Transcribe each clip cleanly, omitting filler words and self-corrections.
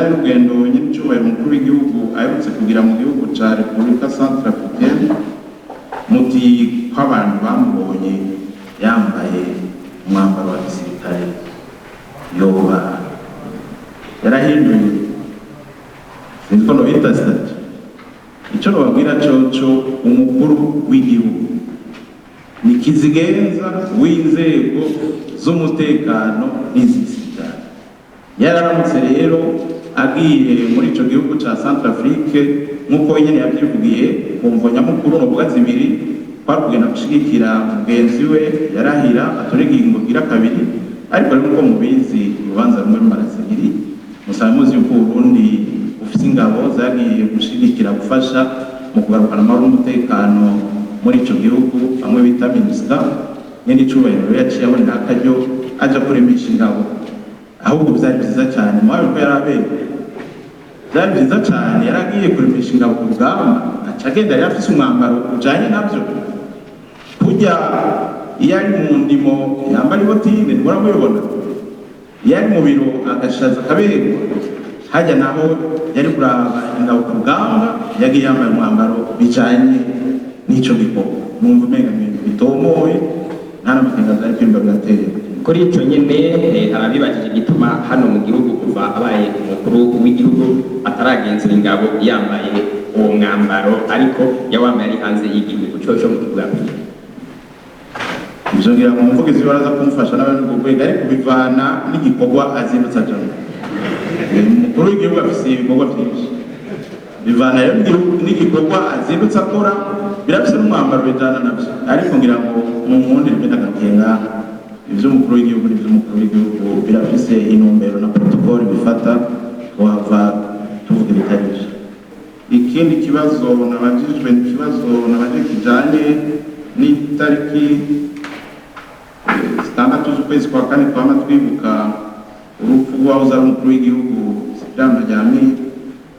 kijanye n'urugendo nyir'icyubahiro umukuru w'igihugu aherutse kugira mu gihugu ca Repubulika Centrafricaine, muti ko abantu bamubonye yambaye umwambaro wa gisirikare yoba yarahinduye, sinzi ko nobita stati. Ico nobabwira coco umukuru w'igihugu ni kizigenza w'inzego z'umutekano n'izisirikare. Yararamutse rero agiye muri ico gihugu ca Centrafrique nk'uko nyene yavyivugiye ku mvo nyamukuru novuga zibiri, kwari kugenda gushigikira mugenzi we yarahira atorega ingingo gira kabiri. Ariko rero nk'uko mubizi urubanza rumwe rumara zibiri, musaba muzi yuko Burundi ufise ingabo zagiye gushigikira gufasha mu kugarukana amahoro n'umutekano muri ico gihugu, bamwe bita MINUSCA. Nyene icubahiro yaciye abona akaryo aja kuremesha ingabo, ahubwo vyari vyiza cyane mwabe ko yarabereye, vyari vyiza cyane yaragiye kuremesha ingabo ku rugamba, aca agenda yari afise umwambaro ujanye navyo. Kurya iyo ari mu ndimo yambara ibotine muramubibona, iyo ari mu biro agashaza akaberwa, hajya naho yari kuraba ingabo ku rugamba yagiye yambaye umwambaro bijanye n'ico gikorwa. Numva umenga ibintu bitomoye nta n'amakenga vyari kwimba birateye. Kuri ico nyene arabibajije igituma hano mu gihugu kuva abaye umukuru w'igihugu ataragenzura ingabo yambaye uwo mwambaro, ariko yawambaye ari hanze y'igihugu. Coco mu kivuga ivyo ngira mu mvugizi baraza kumufasha n'abandi kugwega, ariko bivana n'igikorwa azindutse ajamwo. Umukuru w'igihugu afise ibikorwa vyinshi, bivana rero n'igikorwa azindutse akora, birafise n'umwambaro bijana navyo. Ariko ngira ngo mu nkundi rimwe n'agakenga ivy'umukuru w'igihugu n'ivy'umukuru w'igihugu birafise intumbero na protokoli bifata, twahava tuvuga ibitarivyo. Ikindi kibazo nabajijwe ni ikibazo nabajije kijanye n'itariki 6 z'ukwezi kwa kane twama twibuka urupfu rw'uwahoze ari umukuru w'igihugu Cyprien Ntaryamira.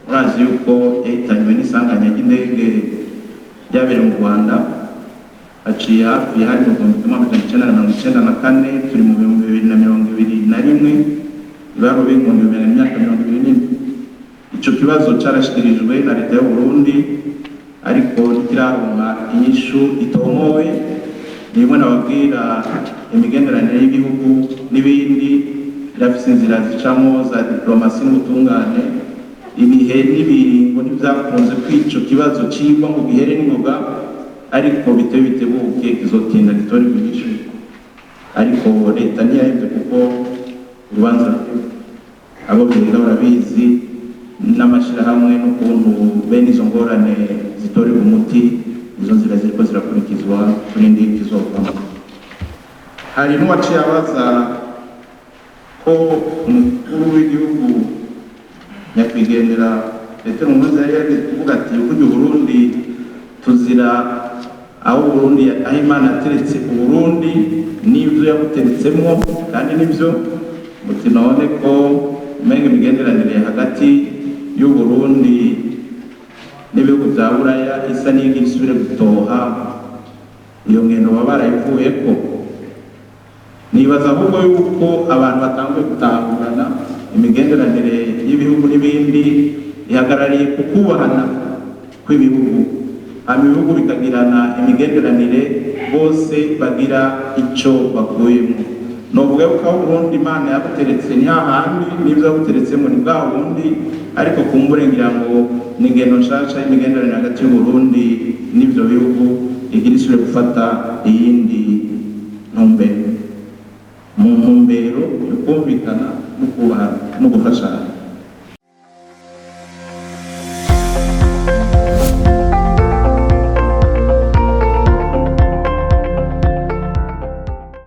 Urazi yuko yahitanywe n'isanganya ry'indege ryabereye mu Rwanda, haciye hafi hari mu 1994, turi mu 2021, ibaro b'inkondo bibera imyaka 27. Ico kibazo carashikirijwe na leta y'u Burundi, ariko ntikiraronka inyishu itomoye. Nimwe nababwira imigenderanire y'ibihugu n'ibindi irafise inzira zicamo za diplomasi n'ubutungane. Ibihe n'ibiringo ntivyakunze kw'ico kibazo cigwa ngo gihere n'ingoga, ariko bitebuke kizotinda gitorerwa inyishu. Ariko leta ntiyahevye kuko urubanza abo biga barabizi, n'amashirahamwe n'ukuntu bene izo ngorane zitorerwa umuti. Izo nzira ziriko zirakurikizwa turindi kizovamo. Hari n'uwaciye abaza ko umukuru w'igihugu nyakwigendera Petero Nkurunziza yari yagiye kuvuga ati uburyo Burundi tuzira aho Burundi aho Imana yateretse Uburundi n'ivyo yabuteretsemwo, kandi nivyo muti none ko umenga imigenderanire hagati y'u Burundi n'ibihugu vya Buraya isa n'igira isubire gutoha, iyo ngendo baba barayivuyeko. Nibaza ahubwo yuko abantu batanguye gutahurana imigenderanire y'ibihugu n'ibindi ihagarariye ku kubahana kw'ibihugu, hama ibihugu bikagirana imigenderanire bose bagira ico bakuyemo. Novuga yuko aho Burundi Imana yabuteretse ni hahandi, n'ivyo yabuteretsemo ni bwa bundi, ariko kumbure ngira ngo ni ingendo nshasha y'imigenderanire hagati y'u Burundi n'ivyo bihugu igira isubire gufata iyindi ntumbero, mu ntumbero yo kumvikana no kubahana no gufashanya.